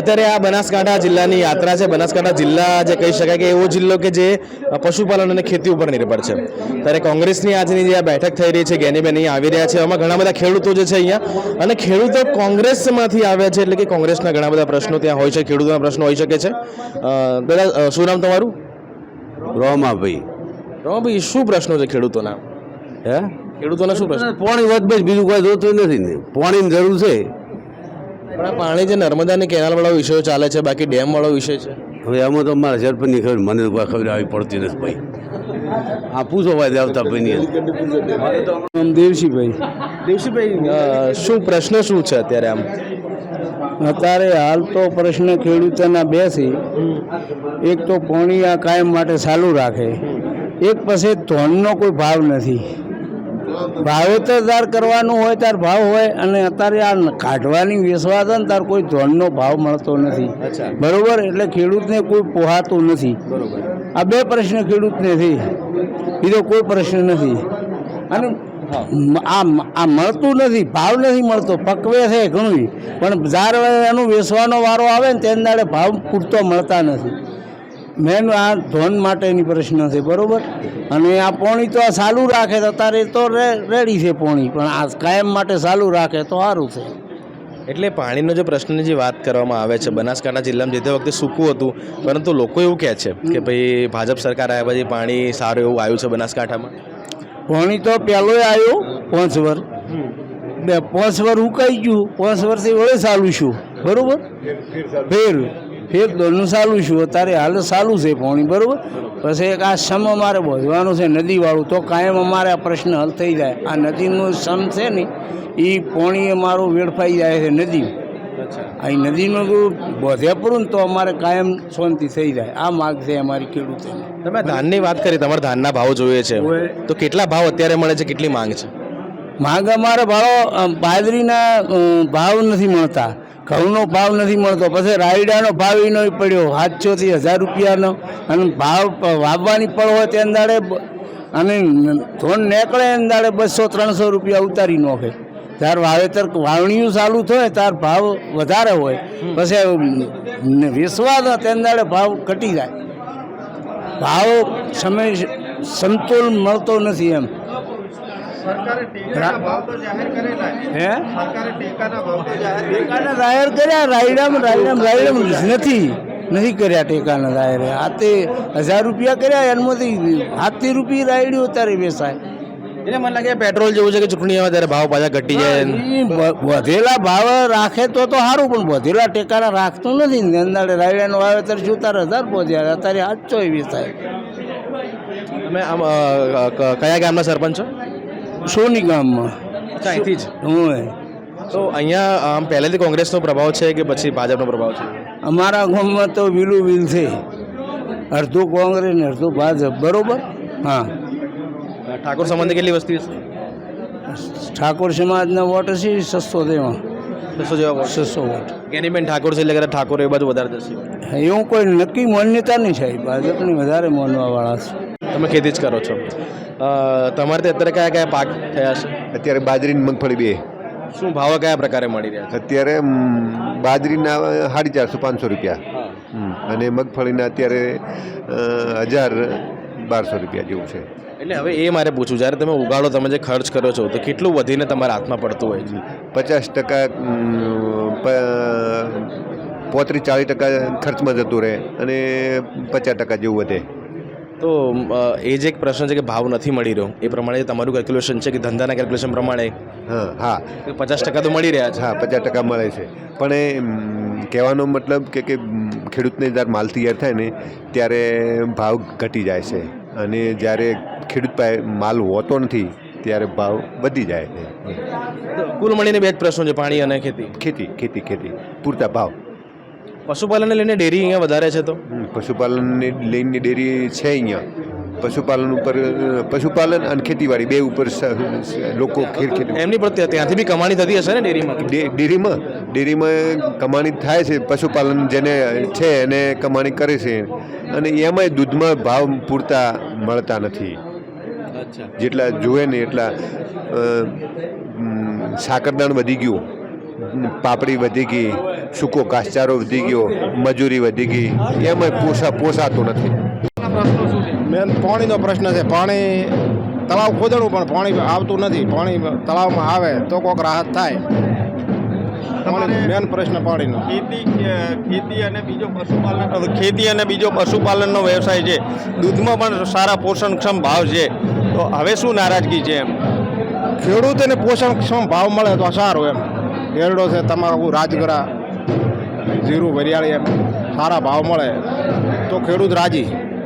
અત્યારે આ બનાસકાંઠા જિલ્લાની યાત્રા છે. બનાસકાંઠા જિલ્લા જે કહી શકાય કે એવો જિલ્લો કે જે પશુપાલન અને ખેતી ઉપર નિર્ભર છે. ત્યારે કોંગ્રેસની આજની જે આ બેઠક થઈ રહી છે, જ્ઞાનીબેન અહીંયા આવી રહ્યા છે. આમાં ઘણા બધા ખેડૂતો જે છે અહીંયા, અને ખેડૂતો કોંગ્રેસમાંથી આવ્યા છે, એટલે કે કોંગ્રેસના ઘણા બધા પ્રશ્નો ત્યાં હોય છે, ખેડૂતોના પ્રશ્નો હોઈ શકે છે. દાદા, શું નામ તમારું? રોમાભાઈ. રોમાભાઈ, શું પ્રશ્નો છે ખેડૂતોના? હે, ખેડૂતોના શું પ્રશ્નો? પાણી વધબજ, બીજું કોઈ જોતું નથી ને. પાણીની જરૂર છે. પણ આ પાણી જે નર્મદાની કેનાલ વાળો વિષય ચાલે છે, બાકી ડેમ વાળો વિષય છે. હવે આમાં તો મારા સરપંચની ખબર, મને તો કોઈ ખબર આવી પડતી નથી ભાઈ. આ પૂછો ભાઈ આવતા ભાઈ. દેવશીભાઈ. દેવશીભાઈ, શું પ્રશ્ન શું છે અત્યારે? આમ અત્યારે હાલ તો પ્રશ્ન ખેડૂતોના બે છે. એક તો પાણી આ કાયમ માટે ચાલુ રાખે, એક પછી ધોનનો કોઈ ભાવ નથી. વાવેતરદાર કરવાનું હોય ત્યારે ભાવ હોય, અને અત્યારે આ કાઢવાની વેચવા છે ને ત્યારે કોઈ ધોનનો ભાવ મળતો નથી. બરોબર, એટલે ખેડૂતને કોઈ પોહાતું નથી. બરોબર. આ બે પ્રશ્ન ખેડૂતને છે, બીજો કોઈ પ્રશ્ન નથી. અને આ મળતું નથી, ભાવ નથી મળતો. પકવે છે ઘણું, પણ જ્યારે એનું વેચવાનો વારો આવે ને તેને દાડે ભાવ પૂરતો મળતા નથી. મેન આ ધોન માટેની પ્રશ્ન છે. બરોબર, અને આ પોણી તો આ ચાલુ રાખે તો અત્યારે તો રેડી છે પોણી, પણ આ કાયમ માટે ચાલુ રાખે તો સારું છે. એટલે પાણીનો જે પ્રશ્નની જે વાત કરવામાં આવે છે, બનાસકાંઠા જિલ્લામાં જે તે વખતે સૂકું હતું, પરંતુ લોકો એવું કહે છે કે ભાઈ ભાજપ સરકાર આવ્યા પછી પાણી સારું એવું આવ્યું છે બનાસકાંઠામાં. પાણી તો પહેલોય આવ્યું 5 વર્ષ, 5 વર્ષ ઉકાઈ ગયું, 5 વર્ષથી વળે ચાલુ છું. બરોબર, ફેર દોડનું ચાલુ છું. અત્યારે હાલ ચાલુ છે પાણી. બરોબર, પછી એક આ સમ અમારે બોધવાનું છે નદીવાળું, તો કાયમ અમારે આ પ્રશ્ન હલ થઈ જાય. આ નદીનું સમ છે ને એ પાણી અમારું વેડફાઈ જાય છે નદી. આ નદીનું બોધ્યા પૂરું ને તો અમારે કાયમ શાંતિ થઈ જાય. આ માગ છે અમારી ખેડૂતોને. તમે ધાનની વાત કરી, તમારા ધાનના ભાવ જોઈએ છે, તો કેટલા ભાવ અત્યારે મળે છે, કેટલી માંગ છે? માંગ અમારે ભાવ બાજરીના ભાવ નથી મળતા, ઘઉંનો ભાવ નથી મળતો, પછી રાયડાનો ભાવ એનો પડ્યો 700 થી 1000 રૂપિયાનો. અને ભાવ વાવવાની પડ હોય તે અંદાડે, અને ધોન નીકળે અંદાડે 200-300 રૂપિયા ઉતારી નાખે. ત્યારે વાવેતર વાવણીયું ચાલુ થાય ત્યારે ભાવ વધારે હોય, પછી વેચવા તે અંદાડે ભાવ ઘટી જાય. ભાવ સમય સમતોલ મળતો નથી. એમ જાહેર કર્યા, રાયડામાં નથી કર્યા ટેકાના જાહેર. આ તે 1000 રૂપિયા કર્યા, એમાંથી 7 રૂપિયા રાયડી અત્યારે વેચાય. એટલે મને લાગે પેટ્રોલ જેવું છે કે ચૂંટણી આવે ત્યારે ભાવ પાછા ઘટી જાય. વધેલા ભાવ રાખે તો સારું, પણ વધેલા ટેકાના રાખતું નથી ને. અંદાડે રાયડાનું વાવેતર શું તારે 1000 પહોંચ્યા, અત્યારે 800 વેચાય. તમે આમ કયા ગામના સરપંચ છો? સોની ગામમાં. અહીંથી જ? હું. તો અહીંયા આમ પહેલેથી કોંગ્રેસનો પ્રભાવ છે કે પછી ભાજપનો પ્રભાવ છે? અમારા ગામમાં તો વિલું વિલ છે, અડધું કોંગ્રેસ ને અડધું ભાજપ. બરોબર. હા. ઠાકોર સમાજની કેટલી વસ્તી છે? ઠાકોર સમાજના વોટ છે 600 જેવા. 600 જેવા વોટ. 600 વોટ. જ્ઞાનીબેન ઠાકોર છે, એટલે કદાચ ઠાકોર એ બાજુ વધારે જશે. એવું કોઈ નક્કી માન્યતા નહીં છે, ભાજપની વધારે માનવાવાળા છે. તમે ખેતી જ કરો છો, તમારે તે અત્યારે કયા કયા પાક થયા છે? અત્યારે બાજરી ને મગફળી બે. શું ભાવ કયા પ્રકારે મળી રહ્યા છે અત્યારે? બાજરીના 450-500 રૂપિયા, અને મગફળીના અત્યારે 1000-1200 રૂપિયા જેવું છે. એટલે હવે એ મારે પૂછવું, જ્યારે તમે ઉગાડો, તમે જે ખર્ચ કરો છો, તો કેટલું વધીને તમારા હાથમાં પડતું હોય છે? 50%, 35-40% ખર્ચમાં જતું રહે, અને 50% જેવું વધે. તો એ જ એક પ્રશ્ન છે કે ભાવ નથી મળી રહ્યો, એ પ્રમાણે તમારું કેલ્ક્યુલેશન છે કે ધંધાના કેલ્ક્યુલેશન પ્રમાણે? હા, 50% તો મળી રહ્યા છે. હા, 50% મળે છે. પણ એ કહેવાનો મતલબ કે ખેડૂતને જ્યારે માલ તૈયાર થાય ને ત્યારે ભાવ ઘટી જાય છે, અને જ્યારે ખેડૂત પાસે માલ હોતો નથી ત્યારે ભાવ વધી જાય છે. કુલ મળીને બે જ પ્રશ્નો છે, પાણી અને ખેતી પૂરતા ભાવ. પશુપાલનને લઈને ડેરી અહીંયા વધારે છે? તો પશુપાલનને લઈને ડેરી છે અહીંયા. પશુપાલન અને ખેતીવાડી બે ઉપર લોકો એમની પણ ત્યાંથી બી કમાણી થતી હશે ને ડેરીમાં? ડેરીમાં કમાણી થાય છે. પશુપાલન જેને છે એને કમાણી કરે છે, અને એમાંય દૂધમાં ભાવ પૂરતા મળતા નથી. જેટલા જોઈએ ને એટલા. સાકરદાણ વધી ગયું, પાપડી વધી ગઈ, સૂકો ઘાસચારો વધી ગયો, મજૂરી વધી ગઈ, એમાં પોસાતું નથી. મેન પાણીનો પ્રશ્ન છે. પાણી તળાવ ખોદણું પણ પાણી આવતું નથી. પાણી તળાવમાં આવે તો કોઈક રાહત થાય. મેન પ્રશ્ન પાણીનો. ખેતી અને બીજો પશુપાલનનો વ્યવસાય છે. દૂધમાં પણ સારા પોષણક્ષમ ભાવ છે. તો હવે શું નારાજગી છે એમ? ખેડૂતોને પોષણક્ષમ ભાવ મળે તો સારું એમ. એરડો છે, તમાકુ, રાજગરા, જીરું, વરિયાળી એમ સારા ભાવ મળે તો ખેડૂત રાજી.